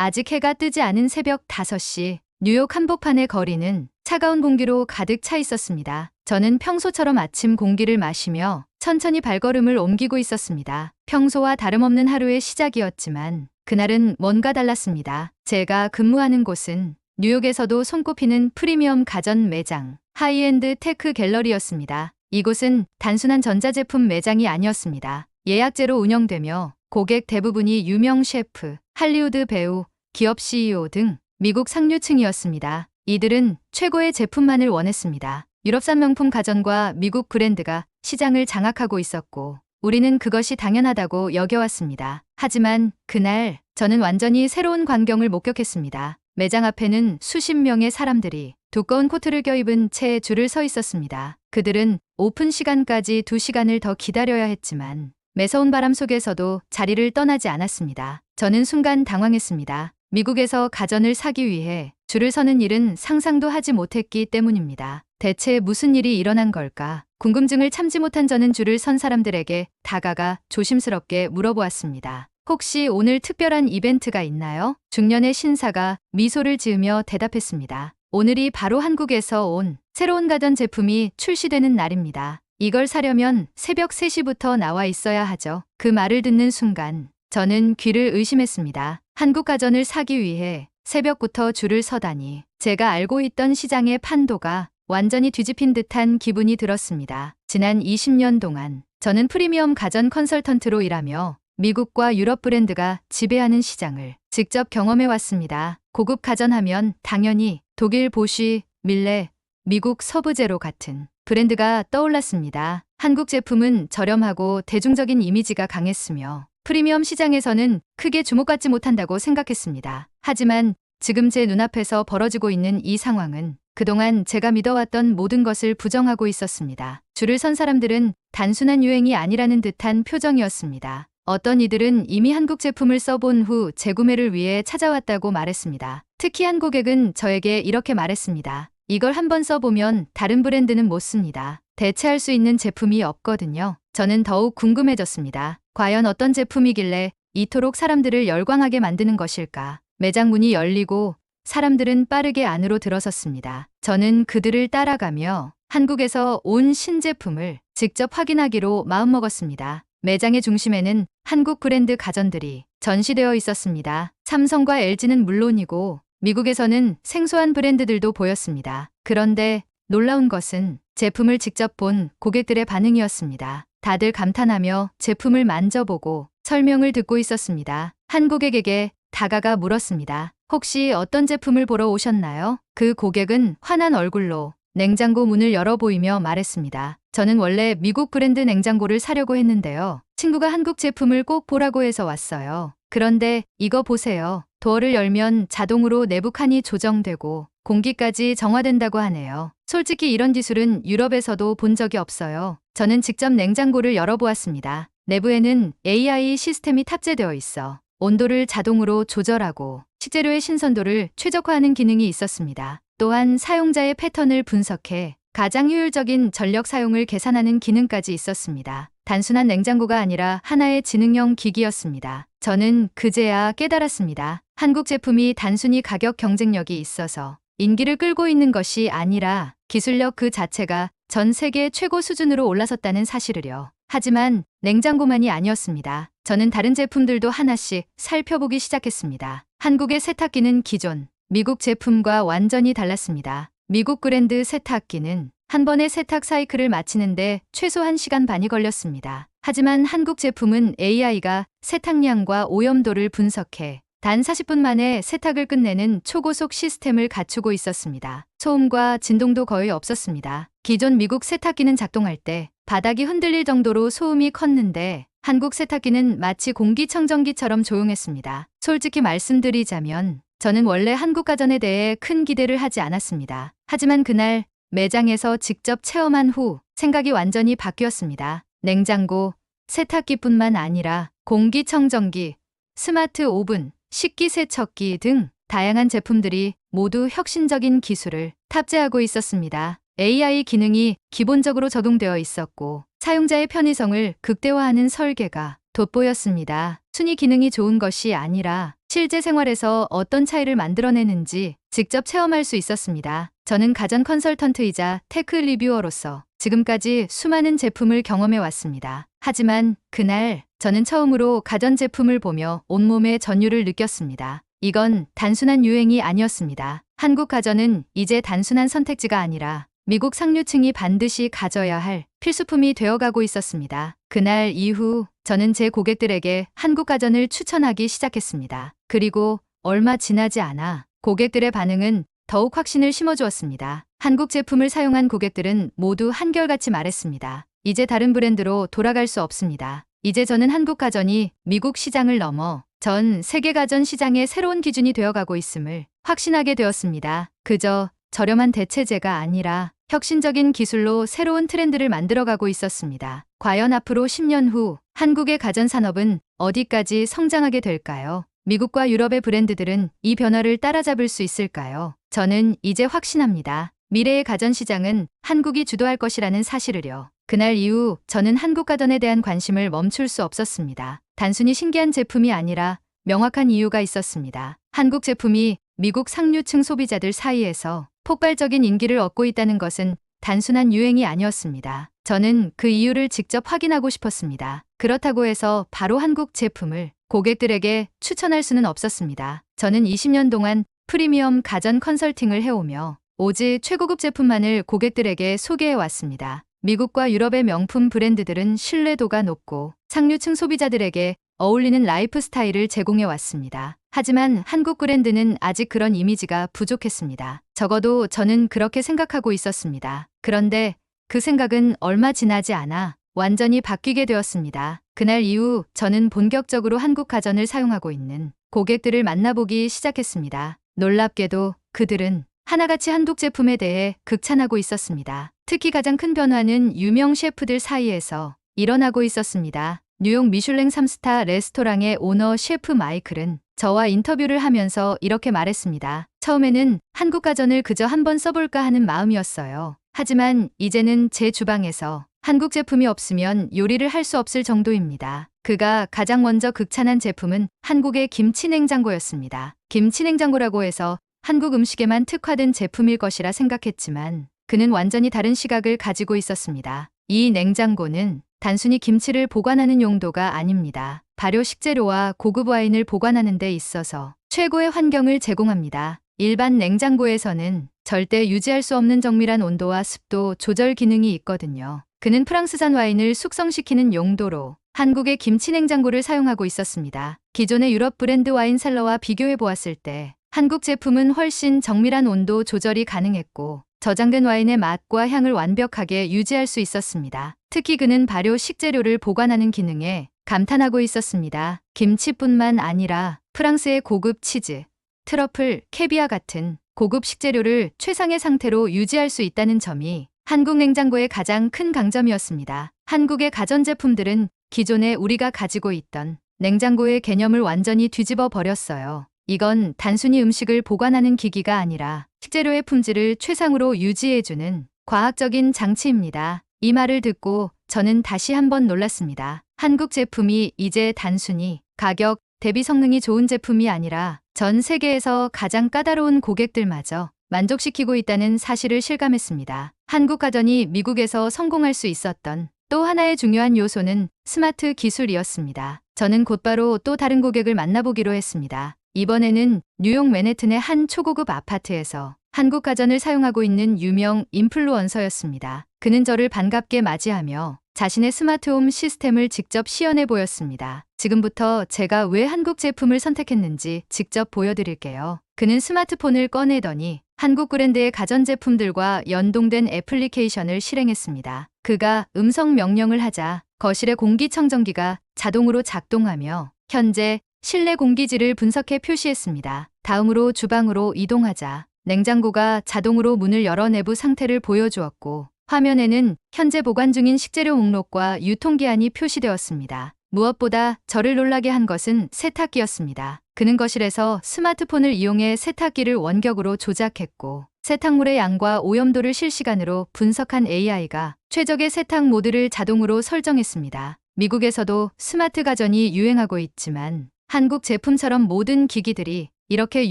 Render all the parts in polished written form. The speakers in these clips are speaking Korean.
아직 해가 뜨지 않은 새벽 5시, 뉴욕 한복판의 거리는 차가운 공기로 가득 차 있었습니다. 저는 평소처럼 아침 공기를 마시며 천천히 발걸음을 옮기고 있었습니다. 평소와 다름없는 하루의 시작이었지만 그날은 뭔가 달랐습니다. 제가 근무하는 곳은 뉴욕에서도 손꼽히는 프리미엄 가전 매장, 하이엔드 테크 갤러리였습니다. 이곳은 단순한 전자제품 매장이 아니었습니다. 예약제로 운영되며 고객 대부분이 유명 셰프, 할리우드 배우, 기업 CEO 등 미국 상류층이었습니다. 이들은 최고의 제품만을 원했습니다. 유럽산 명품 가전과 미국 브랜드가 시장을 장악하고 있었고 우리는 그것이 당연하다고 여겨왔습니다. 하지만 그날 저는 완전히 새로운 광경을 목격했습니다. 매장 앞에는 수십 명의 사람들이 두꺼운 코트를 껴입은 채 줄을 서 있었습니다. 그들은 오픈 시간까지 2시간을 더 기다려야 했지만 매서운 바람 속에서도 자리를 떠나지 않았습니다. 저는 순간 당황했습니다. 미국에서 가전을 사기 위해 줄을 서는 일은 상상도 하지 못했기 때문입니다. 대체 무슨 일이 일어난 걸까? 궁금증을 참지 못한 저는 줄을 선 사람들에게 다가가 조심스럽게 물어보았습니다. 혹시 오늘 특별한 이벤트가 있나요? 중년의 신사가 미소를 지으며 대답했습니다. 오늘이 바로 한국에서 온 새로운 가전 제품이 출시되는 날입니다. 이걸 사려면 새벽 3시부터 나와 있어야 하죠. 그 말을 듣는 순간 저는 귀를 의심했습니다. 한국 가전을 사기 위해 새벽부터 줄을 서다니. 제가 알고 있던 시장의 판도가 완전히 뒤집힌 듯한 기분이 들었습니다. 지난 20년 동안 저는 프리미엄 가전 컨설턴트로 일하며 미국과 유럽 브랜드가 지배하는 시장을 직접 경험해 왔습니다. 고급 가전 하면 당연히 독일 보쉬, 밀레, 미국 서브제로 같은 브랜드가 떠올랐습니다. 한국 제품은 저렴하고 대중적인 이미지가 강했으며 프리미엄 시장에서는 크게 주목받지 못한다고 생각했습니다. 하지만 지금 제 눈앞에서 벌어지고 있는 이 상황은 그동안 제가 믿어왔던 모든 것을 부정하고 있었습니다. 줄을 선 사람들은 단순한 유행이 아니라는 듯한 표정이었습니다. 어떤 이들은 이미 한국 제품을 써본 후 재구매를 위해 찾아왔다고 말했습니다. 특히 한 고객은 저에게 이렇게 말했습니다. 이걸 한번 써보면 다른 브랜드는 못 씁니다. 대체할 수 있는 제품이 없거든요. 저는 더욱 궁금해졌습니다. 과연 어떤 제품이길래 이토록 사람들을 열광하게 만드는 것일까? 매장 문이 열리고 사람들은 빠르게 안으로 들어섰습니다. 저는 그들을 따라가며 한국에서 온 신제품을 직접 확인하기로 마음먹었습니다. 매장의 중심에는 한국 브랜드 가전들이 전시되어 있었습니다. 삼성과 LG는 물론이고 미국에서는 생소한 브랜드들도 보였습니다. 그런데 놀라운 것은 제품을 직접 본 고객들의 반응이었습니다. 다들 감탄하며 제품을 만져보고 설명을 듣고 있었습니다. 한 고객에게 다가가 물었습니다. 혹시 어떤 제품을 보러 오셨나요? 그 고객은 환한 얼굴로 냉장고 문을 열어 보이며 말했습니다. 저는 원래 미국 브랜드 냉장고를 사려고 했는데요. 친구가 한국 제품을 꼭 보라고 해서 왔어요. 그런데 이거 보세요. 도어를 열면 자동으로 내부 칸이 조정되고 공기까지 정화된다고 하네요. 솔직히 이런 기술은 유럽에서도 본 적이 없어요. 저는 직접 냉장고를 열어보았습니다. 내부에는 AI 시스템이 탑재되어 있어 온도를 자동으로 조절하고 식재료의 신선도를 최적화하는 기능이 있었습니다. 또한 사용자의 패턴을 분석해 가장 효율적인 전력 사용을 계산하는 기능까지 있었습니다. 단순한 냉장고가 아니라 하나의 지능형 기기였습니다. 저는 그제야 깨달았습니다. 한국 제품이 단순히 가격 경쟁력이 있어서 인기를 끌고 있는 것이 아니라 기술력 그 자체가 전 세계 최고 수준으로 올라섰다는 사실을요. 하지만 냉장고만이 아니었습니다. 저는 다른 제품들도 하나씩 살펴보기 시작했습니다. 한국의 세탁기는 기존 미국 제품과 완전히 달랐습니다. 미국 브랜드 세탁기는 한 번의 세탁 사이클을 마치는데 최소 1시간 반이 걸렸습니다. 하지만 한국 제품은 AI가 세탁량과 오염도를 분석해 단 40분 만에 세탁을 끝내는 초고속 시스템을 갖추고 있었습니다. 소음과 진동도 거의 없었습니다. 기존 미국 세탁기는 작동할 때 바닥이 흔들릴 정도로 소음이 컸는데 한국 세탁기는 마치 공기청정기처럼 조용했습니다. 솔직히 말씀드리자면 저는 원래 한국 가전에 대해 큰 기대를 하지 않았습니다. 하지만 그날 매장에서 직접 체험한 후 생각이 완전히 바뀌었습니다. 냉장고, 세탁기뿐만 아니라 공기청정기, 스마트 오븐, 식기세척기 등 다양한 제품들이 모두 혁신적인 기술을 탑재하고 있었습니다. AI 기능이 기본적으로 적용되어 있었고 사용자의 편의성을 극대화하는 설계가 돋보였습니다. 순위 기능이 좋은 것이 아니라 실제 생활에서 어떤 차이를 만들어내는지 직접 체험할 수 있었습니다. 저는 가전 컨설턴트이자 테크 리뷰어로서 지금까지 수많은 제품을 경험해 왔습니다. 하지만 그날 저는 처음으로 가전 제품을 보며 온몸의 전율을 느꼈습니다. 이건 단순한 유행이 아니었습니다. 한국 가전은 이제 단순한 선택지가 아니라 미국 상류층이 반드시 가져야 할 필수품이 되어가고 있었습니다. 그날 이후 저는 제 고객들에게 한국 가전을 추천하기 시작했습니다. 그리고 얼마 지나지 않아 고객들의 반응은 더욱 확신을 심어주었습니다. 한국 제품을 사용한 고객들은 모두 한결같이 말했습니다. 이제 다른 브랜드로 돌아갈 수 없습니다. 이제 저는 한국 가전이 미국 시장을 넘어 전 세계 가전 시장의 새로운 기준이 되어가고 있음을 확신하게 되었습니다. 그저 저렴한 대체제가 아니라 혁신적인 기술로 새로운 트렌드를 만들어가고 있었습니다. 과연 앞으로 10년 후 한국의 가전 산업은 어디까지 성장하게 될까요? 미국과 유럽의 브랜드들은 이 변화를 따라잡을 수 있을까요? 저는 이제 확신합니다. 미래의 가전 시장은 한국이 주도할 것이라는 사실을요. 그날 이후 저는 한국 가전에 대한 관심을 멈출 수 없었습니다. 단순히 신기한 제품이 아니라 명확한 이유가 있었습니다. 한국 제품이 미국 상류층 소비자들 사이에서 폭발적인 인기를 얻고 있다는 것은 단순한 유행이 아니었습니다. 저는 그 이유를 직접 확인하고 싶었습니다. 그렇다고 해서 바로 한국 제품을 고객들에게 추천할 수는 없었습니다. 저는 20년 동안 프리미엄 가전 컨설팅을 해오며 오직 최고급 제품만을 고객들에게 소개해왔습니다. 미국과 유럽의 명품 브랜드들은 신뢰도가 높고 상류층 소비자들에게 어울리는 라이프 스타일을 제공해왔습니다. 하지만 한국 브랜드는 아직 그런 이미지가 부족했습니다. 적어도 저는 그렇게 생각하고 있었습니다. 그런데 그 생각은 얼마 지나지 않아 완전히 바뀌게 되었습니다. 그날 이후 저는 본격적으로 한국 가전을 사용하고 있는 고객들을 만나보기 시작했습니다. 놀랍게도 그들은 하나같이 한국 제품에 대해 극찬하고 있었습니다. 특히 가장 큰 변화는 유명 셰프들 사이에서 일어나고 있었습니다. 뉴욕 미슐랭 3스타 레스토랑의 오너 셰프 마이클은 저와 인터뷰를 하면서 이렇게 말했습니다. 처음에는 한국 가전을 그저 한번 써볼까 하는 마음이었어요. 하지만 이제는 제 주방에서 한국 제품이 없으면 요리를 할 수 없을 정도입니다. 그가 가장 먼저 극찬한 제품은 한국의 김치 냉장고였습니다. 김치 냉장고라고 해서 한국 음식에만 특화된 제품일 것이라 생각했지만 그는 완전히 다른 시각을 가지고 있었습니다. 이 냉장고는 단순히 김치를 보관하는 용도가 아닙니다. 발효 식재료와 고급 와인을 보관하는 데 있어서 최고의 환경을 제공합니다. 일반 냉장고에서는 절대 유지할 수 없는 정밀한 온도와 습도 조절 기능이 있거든요. 그는 프랑스산 와인을 숙성시키는 용도로 한국의 김치 냉장고를 사용하고 있었습니다. 기존의 유럽 브랜드 와인 셀러와 비교해 보았을 때 한국 제품은 훨씬 정밀한 온도 조절이 가능했고 저장된 와인의 맛과 향을 완벽하게 유지할 수 있었습니다. 특히 그는 발효 식재료를 보관하는 기능에 감탄하고 있었습니다. 김치뿐만 아니라 프랑스의 고급 치즈, 트러플, 캐비아 같은 고급 식재료를 최상의 상태로 유지할 수 있다는 점이 한국 냉장고의 가장 큰 강점이었습니다. 한국의 가전제품들은 기존에 우리가 가지고 있던 냉장고의 개념을 완전히 뒤집어 버렸어요. 이건 단순히 음식을 보관하는 기기가 아니라 식재료의 품질을 최상으로 유지해주는 과학적인 장치입니다. 이 말을 듣고 저는 다시 한번 놀랐습니다. 한국 제품이 이제 단순히 가격 대비 성능이 좋은 제품이 아니라 전 세계에서 가장 까다로운 고객들마저 만족시키고 있다는 사실을 실감했습니다. 한국 가전이 미국에서 성공할 수 있었던 또 하나의 중요한 요소는 스마트 기술이었습니다. 저는 곧바로 또 다른 고객을 만나보기로 했습니다. 이번에는 뉴욕 맨해튼의 한 초고급 아파트에서 한국 가전을 사용하고 있는 유명 인플루언서였습니다. 그는 저를 반갑게 맞이하며 자신의 스마트홈 시스템을 직접 시연해 보였습니다. 지금부터 제가 왜 한국 제품을 선택했는지 직접 보여드릴게요. 그는 스마트폰을 꺼내더니 한국 브랜드의 가전제품들과 연동된 애플리케이션을 실행했습니다. 그가 음성 명령을 하자 거실의 공기청정기가 자동으로 작동하며 현재 실내 공기질을 분석해 표시했습니다. 다음으로 주방으로 이동하자 냉장고가 자동으로 문을 열어 내부 상태를 보여주었고 화면에는 현재 보관 중인 식재료 목록과 유통기한이 표시되었습니다. 무엇보다 저를 놀라게 한 것은 세탁기였습니다. 그는 거실에서 스마트폰을 이용해 세탁기를 원격으로 조작했고 세탁물의 양과 오염도를 실시간으로 분석한 AI가 최적의 세탁 모드를 자동으로 설정했습니다. 미국에서도 스마트 가전이 유행하고 있지만 한국 제품처럼 모든 기기들이 이렇게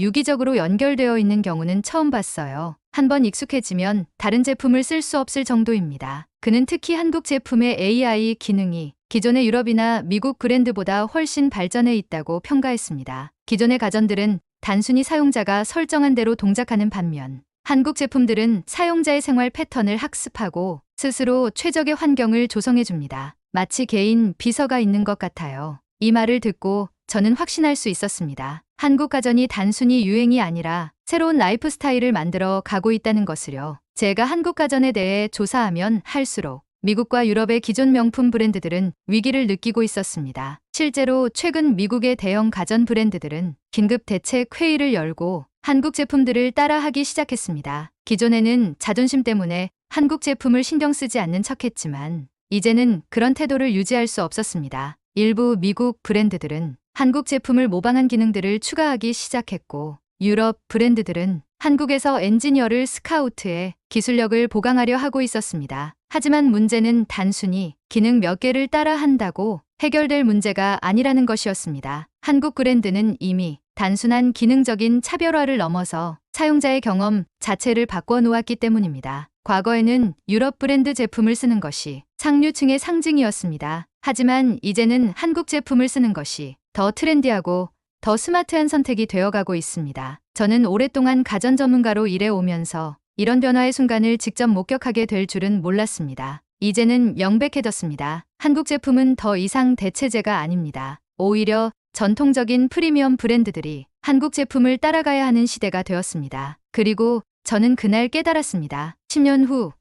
유기적으로 연결되어 있는 경우는 처음 봤어요. 한번 익숙해지면 다른 제품을 쓸 수 없을 정도입니다. 그는 특히 한국 제품의 AI 기능이 기존의 유럽이나 미국 브랜드보다 훨씬 발전해 있다고 평가했습니다. 기존의 가전들은 단순히 사용자가 설정한 대로 동작하는 반면 한국 제품들은 사용자의 생활 패턴을 학습하고 스스로 최적의 환경을 조성해 줍니다. 마치 개인 비서가 있는 것 같아요. 이 말을 듣고 저는 확신할 수 있었습니다. 한국 가전이 단순히 유행이 아니라 새로운 라이프 스타일을 만들어 가고 있다는 것을요. 제가 한국 가전에 대해 조사하면 할수록 미국과 유럽의 기존 명품 브랜드들은 위기를 느끼고 있었습니다. 실제로 최근 미국의 대형 가전 브랜드들은 긴급 대책 회의를 열고 한국 제품들을 따라하기 시작했습니다. 기존에는 자존심 때문에 한국 제품을 신경 쓰지 않는 척했지만 이제는 그런 태도를 유지할 수 없었습니다. 일부 미국 브랜드들은 한국 제품을 모방한 기능들을 추가하기 시작했고 유럽 브랜드들은 한국에서 엔지니어를 스카우트해 기술력을 보강하려 하고 있었습니다. 하지만 문제는 단순히 기능 몇 개를 따라한다고 해결될 문제가 아니라는 것이었습니다. 한국 브랜드는 이미 단순한 기능적인 차별화를 넘어서 사용자의 경험 자체를 바꿔 놓았기 때문입니다. 과거에는 유럽 브랜드 제품을 쓰는 것이 상류층의 상징이었습니다. 하지만 이제는 한국 제품을 쓰는 것이 더 트렌디하고 더 스마트한 선택이 되어가고 있습니다. 저는 오랫동안 가전 전문가로 일해 오면서 이런 변화의 순간을 직접 목격하게 될 줄은 몰랐습니다. 이제는 명백해졌습니다. 한국 제품은 더 이상 대체제가 아닙니다. 오히려 전통적인 프리미엄 브랜드들이 한국 제품을 따라가야 하는 시대가 되었습니다. 그리고 저는 그날 깨달았습니다. 10년 후,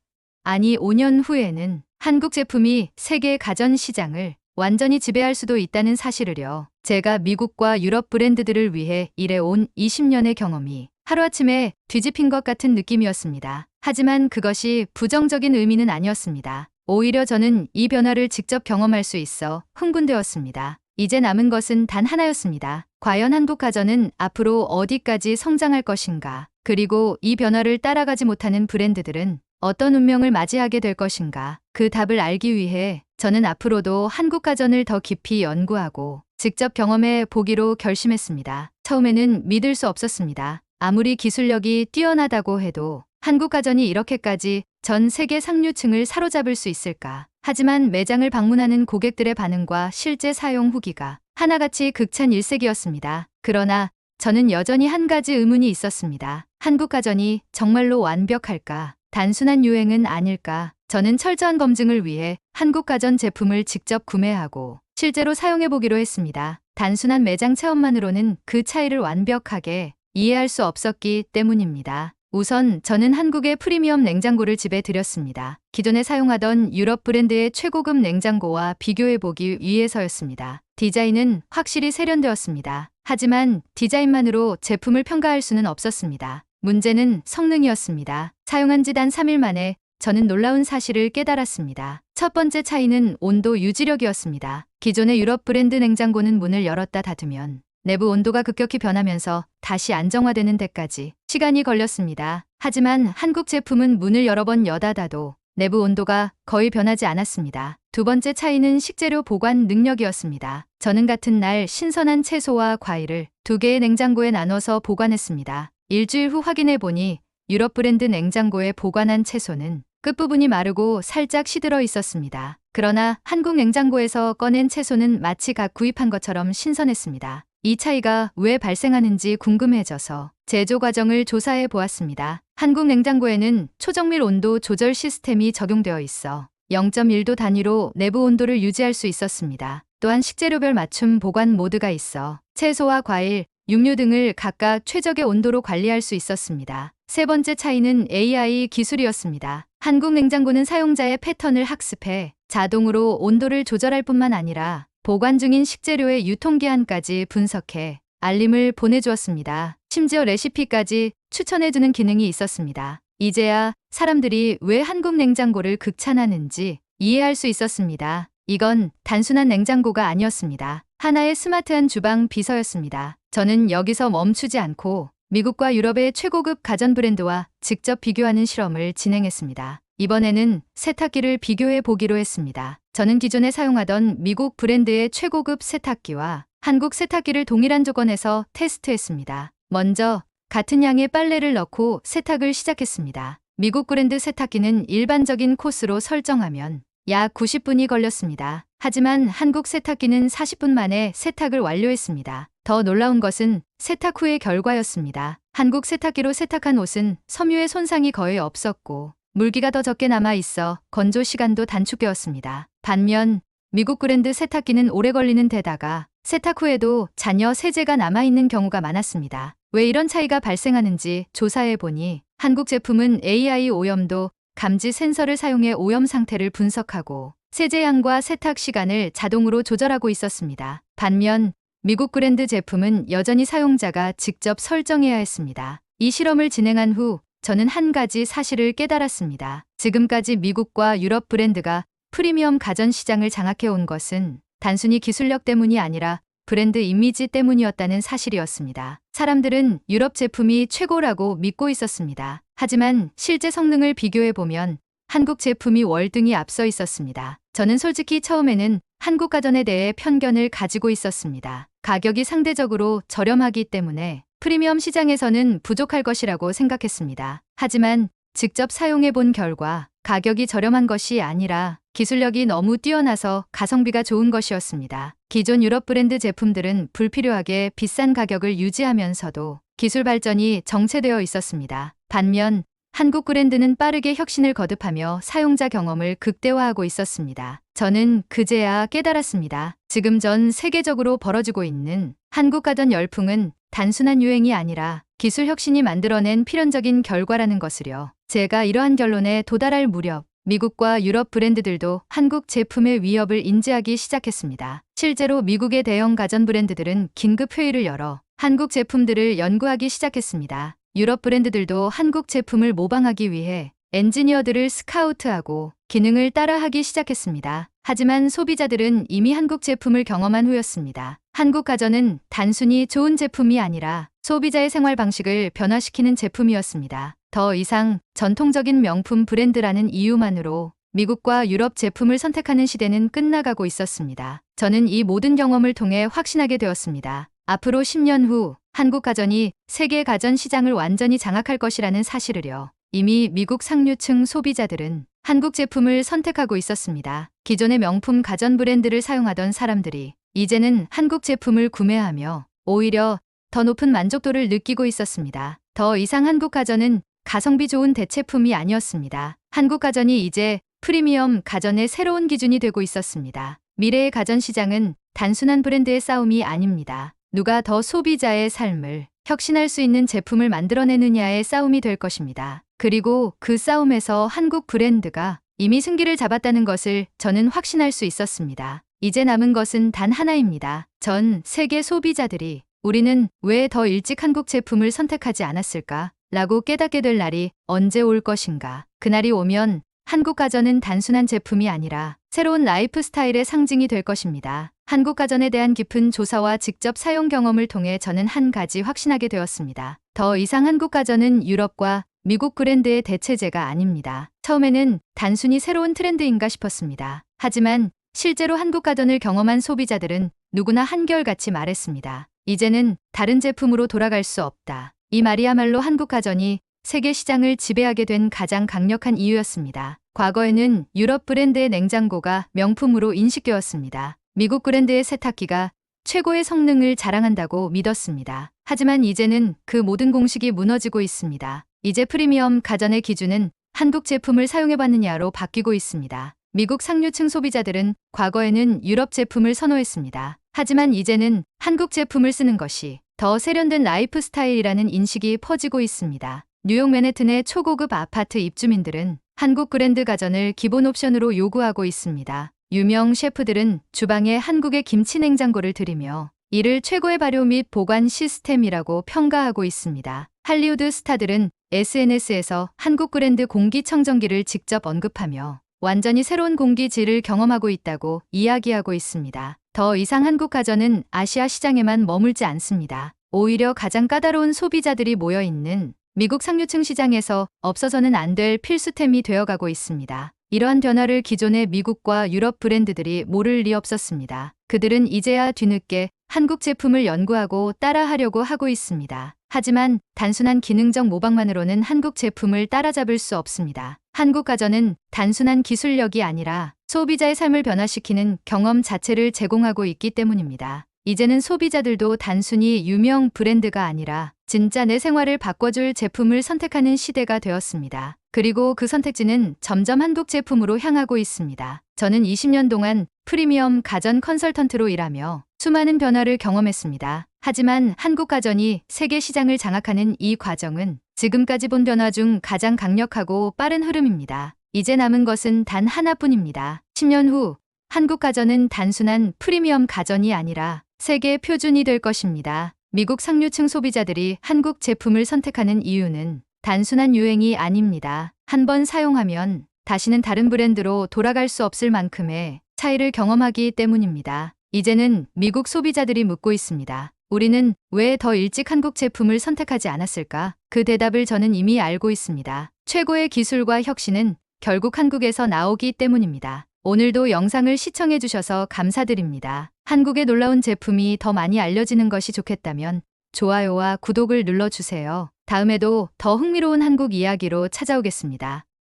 아니 5년 후에는 한국 제품이 세계 가전 시장을 완전히 지배할 수도 있다는 사실을요. 제가 미국과 유럽 브랜드들을 위해 일해온 20년의 경험이 하루아침에 뒤집힌 것 같은 느낌이었습니다. 하지만 그것이 부정적인 의미는 아니었습니다. 오히려 저는 이 변화를 직접 경험할 수 있어 흥분되었습니다. 이제 남은 것은 단 하나였습니다. 과연 한국 가전은 앞으로 어디까지 성장할 것인가? 그리고 이 변화를 따라가지 못하는 브랜드들은 어떤 운명을 맞이하게 될 것인가? 그 답을 알기 위해 저는 앞으로도 한국 가전을 더 깊이 연구하고 직접 경험해 보기로 결심했습니다. 처음에는 믿을 수 없었습니다. 아무리 기술력이 뛰어나다고 해도 한국 가전이 이렇게까지 전 세계 상류층을 사로잡을 수 있을까? 하지만 매장을 방문하는 고객들의 반응과 실제 사용 후기가 하나같이 극찬 일색이었습니다. 그러나 저는 여전히 한 가지 의문이 있었습니다. 한국 가전이 정말로 완벽할까? 단순한 유행은 아닐까? 저는 철저한 검증을 위해 한국 가전 제품을 직접 구매하고 실제로 사용해 보기로 했습니다. 단순한 매장 체험만으로는 그 차이를 완벽하게 이해할 수 없었기 때문입니다. 우선 저는 한국의 프리미엄 냉장고를 집에 들였습니다. 기존에 사용하던 유럽 브랜드의 최고급 냉장고와 비교해 보기 위해서였습니다. 디자인은 확실히 세련되었습니다. 하지만 디자인만으로 제품을 평가할 수는 없었습니다. 문제는 성능이었습니다. 사용한 지 단 3일 만에 저는 놀라운 사실을 깨달았습니다. 첫 번째 차이는 온도 유지력이었습니다. 기존의 유럽 브랜드 냉장고는 문을 열었다 닫으면 내부 온도가 급격히 변하면서 다시 안정화되는 데까지 시간이 걸렸습니다. 하지만 한국 제품은 문을 여러 번 여닫아도 내부 온도가 거의 변하지 않았습니다. 두 번째 차이는 식재료 보관 능력이었습니다. 저는 같은 날 신선한 채소와 과일을 2개의 냉장고에 나눠서 보관했습니다. 일주일 후 확인해 보니 유럽 브랜드 냉장고에 보관한 채소는 끝부분이 마르고 살짝 시들어 있었습니다. 그러나 한국 냉장고에서 꺼낸 채소는 마치 갓 구입한 것처럼 신선했습니다. 이 차이가 왜 발생하는지 궁금해져서 제조 과정을 조사해 보았습니다. 한국 냉장고에는 초정밀 온도 조절 시스템이 적용되어 있어 0.1도 단위로 내부 온도를 유지할 수 있었습니다. 또한 식재료별 맞춤 보관 모드가 있어 채소와 과일, 육류 등을 각각 최적의 온도로 관리할 수 있었습니다. 세 번째 차이는 AI 기술이었습니다. 한국 냉장고는 사용자의 패턴을 학습해 자동으로 온도를 조절할 뿐만 아니라 보관 중인 식재료의 유통기한까지 분석해 알림을 보내주었습니다. 심지어 레시피까지 추천해주는 기능이 있었습니다. 이제야 사람들이 왜 한국 냉장고를 극찬하는지 이해할 수 있었습니다. 이건 단순한 냉장고가 아니었습니다. 하나의 스마트한 주방 비서였습니다. 저는 여기서 멈추지 않고 미국과 유럽의 최고급 가전 브랜드와 직접 비교하는 실험을 진행했습니다. 이번에는 세탁기를 비교해 보기로 했습니다. 저는 기존에 사용하던 미국 브랜드의 최고급 세탁기와 한국 세탁기를 동일한 조건에서 테스트했습니다. 먼저 같은 양의 빨래를 넣고 세탁을 시작했습니다. 미국 브랜드 세탁기는 일반적인 코스로 설정하면 약 90분이 걸렸습니다. 하지만 한국 세탁기는 40분 만에 세탁을 완료했습니다. 더 놀라운 것은 세탁 후의 결과였습니다. 한국 세탁기로 세탁한 옷은 섬유의 손상이 거의 없었고 물기가 더 적게 남아 있어 건조 시간도 단축되었습니다. 반면 미국 브랜드 세탁기는 오래 걸리는 데다가 세탁 후에도 잔여 세제가 남아있는 경우가 많았습니다. 왜 이런 차이가 발생하는지 조사해 보니 한국 제품은 AI 오염도 감지 센서를 사용해 오염 상태를 분석하고 세제 양과 세탁 시간을 자동으로 조절하고 있었습니다. 반면 미국 브랜드 제품은 여전히 사용자가 직접 설정해야 했습니다. 이 실험을 진행한 후 저는 한 가지 사실을 깨달았습니다. 지금까지 미국과 유럽 브랜드가 프리미엄 가전 시장을 장악해온 것은 단순히 기술력 때문이 아니라 브랜드 이미지 때문이었다는 사실이었습니다. 사람들은 유럽 제품이 최고라고 믿고 있었습니다. 하지만 실제 성능을 비교해보면 한국 제품이 월등히 앞서 있었습니다. 저는 솔직히 처음에는 한국 가전에 대해 편견을 가지고 있었습니다. 가격이 상대적으로 저렴하기 때문에 프리미엄 시장에서는 부족할 것이라고 생각했습니다. 하지만 직접 사용해 본 결과 가격이 저렴한 것이 아니라 기술력이 너무 뛰어나서 가성비가 좋은 것이었습니다. 기존 유럽 브랜드 제품들은 불필요하게 비싼 가격을 유지하면서도 기술 발전이 정체되어 있었습니다. 반면 한국 브랜드는 빠르게 혁신을 거듭하며 사용자 경험을 극대화하고 있었습니다. 저는 그제야 깨달았습니다. 지금 전 세계적으로 벌어지고 있는 한국 가전 열풍은 단순한 유행이 아니라 기술 혁신이 만들어낸 필연적인 결과라는 것을요. 제가 이러한 결론에 도달할 무렵 미국과 유럽 브랜드들도 한국 제품의 위협을 인지하기 시작했습니다. 실제로 미국의 대형 가전 브랜드들은 긴급 회의를 열어 한국 제품들을 연구하기 시작했습니다. 유럽 브랜드들도 한국 제품을 모방하기 위해 엔지니어들을 스카우트하고 기능을 따라하기 시작했습니다. 하지만 소비자들은 이미 한국 제품을 경험한 후였습니다. 한국 가전은 단순히 좋은 제품이 아니라 소비자의 생활 방식을 변화시키는 제품이었습니다. 더 이상 전통적인 명품 브랜드라는 이유만으로 미국과 유럽 제품을 선택하는 시대는 끝나가고 있었습니다. 저는 이 모든 경험을 통해 확신하게 되었습니다. 앞으로 10년 후 한국 가전이 세계 가전 시장을 완전히 장악할 것이라는 사실을요. 이미 미국 상류층 소비자들은 한국 제품을 선택하고 있었습니다. 기존의 명품 가전 브랜드를 사용하던 사람들이 이제는 한국 제품을 구매하며 오히려 더 높은 만족도를 느끼고 있었습니다. 더 이상 한국 가전은 가성비 좋은 대체품이 아니었습니다. 한국 가전이 이제 프리미엄 가전의 새로운 기준이 되고 있었습니다. 미래의 가전 시장은 단순한 브랜드의 싸움이 아닙니다. 누가 더 소비자의 삶을 혁신할 수 있는 제품을 만들어내느냐의 싸움이 될 것입니다. 그리고 그 싸움에서 한국 브랜드가 이미 승기를 잡았다는 것을 저는 확신할 수 있었습니다. 이제 남은 것은 단 하나입니다. 전 세계 소비자들이 우리는 왜 더 일찍 한국 제품을 선택하지 않았을까? 라고 깨닫게 될 날이 언제 올 것인가? 그날이 오면 한국 가전은 단순한 제품이 아니라 새로운 라이프 스타일의 상징이 될 것입니다. 한국 가전에 대한 깊은 조사와 직접 사용 경험을 통해 저는 한 가지 확신하게 되었습니다. 더 이상 한국 가전은 유럽과 미국 브랜드의 대체제가 아닙니다. 처음에는 단순히 새로운 트렌드인가 싶었습니다. 하지만 실제로 한국 가전을 경험한 소비자들은 누구나 한결같이 말했습니다. 이제는 다른 제품으로 돌아갈 수 없다. 이 말이야말로 한국 가전이 세계 시장을 지배하게 된 가장 강력한 이유였습니다. 과거에는 유럽 브랜드의 냉장고가 명품으로 인식되었습니다. 미국 브랜드의 세탁기가 최고의 성능을 자랑한다고 믿었습니다. 하지만 이제는 그 모든 공식이 무너지고 있습니다. 이제 프리미엄 가전의 기준은 한국 제품을 사용해봤느냐로 바뀌고 있습니다. 미국 상류층 소비자들은 과거에는 유럽 제품을 선호했습니다. 하지만 이제는 한국 제품을 쓰는 것이 더 세련된 라이프 스타일이라는 인식이 퍼지고 있습니다. 뉴욕 맨해튼의 초고급 아파트 입주민들은 한국 브랜드 가전을 기본 옵션으로 요구하고 있습니다. 유명 셰프들은 주방에 한국의 김치 냉장고를 들이며 이를 최고의 발효 및 보관 시스템이라고 평가하고 있습니다. 할리우드 스타들은 SNS에서 한국 브랜드 공기청정기를 직접 언급하며 완전히 새로운 공기질을 경험하고 있다고 이야기하고 있습니다. 더 이상 한국 가전은 아시아 시장에만 머물지 않습니다. 오히려 가장 까다로운 소비자들이 모여있는 미국 상류층 시장에서 없어서는 안 될 필수템이 되어가고 있습니다. 이러한 변화를 기존의 미국과 유럽 브랜드들이 모를 리 없었습니다. 그들은 이제야 뒤늦게 한국 제품을 연구하고 따라하려고 하고 있습니다. 하지만 단순한 기능적 모방만으로는 한국 제품을 따라잡을 수 없습니다. 한국 가전은 단순한 기술력이 아니라 소비자의 삶을 변화시키는 경험 자체를 제공하고 있기 때문입니다. 이제는 소비자들도 단순히 유명 브랜드가 아니라 진짜 내 생활을 바꿔줄 제품을 선택하는 시대가 되었습니다. 그리고 그 선택지는 점점 한국 제품으로 향하고 있습니다. 저는 20년 동안 프리미엄 가전 컨설턴트로 일하며 수많은 변화를 경험했습니다. 하지만 한국 가전이 세계 시장을 장악하는 이 과정은 지금까지 본 변화 중 가장 강력하고 빠른 흐름입니다. 이제 남은 것은 단 하나뿐입니다. 10년 후 한국 가전은 단순한 프리미엄 가전이 아니라 세계 표준이 될 것입니다. 미국 상류층 소비자들이 한국 제품을 선택하는 이유는 단순한 유행이 아닙니다. 한번 사용하면 다시는 다른 브랜드로 돌아갈 수 없을 만큼의 차이를 경험하기 때문입니다. 이제는 미국 소비자들이 묻고 있습니다. 우리는 왜 더 일찍 한국 제품을 선택하지 않았을까? 그 대답을 저는 이미 알고 있습니다. 최고의 기술과 혁신은 결국 한국에서 나오기 때문입니다. 오늘도 영상을 시청해주셔서 감사드립니다. 한국의 놀라운 제품이 더 많이 알려지는 것이 좋겠다면 좋아요와 구독을 눌러주세요. 다음에도 더 흥미로운 한국 이야기로 찾아오겠습니다.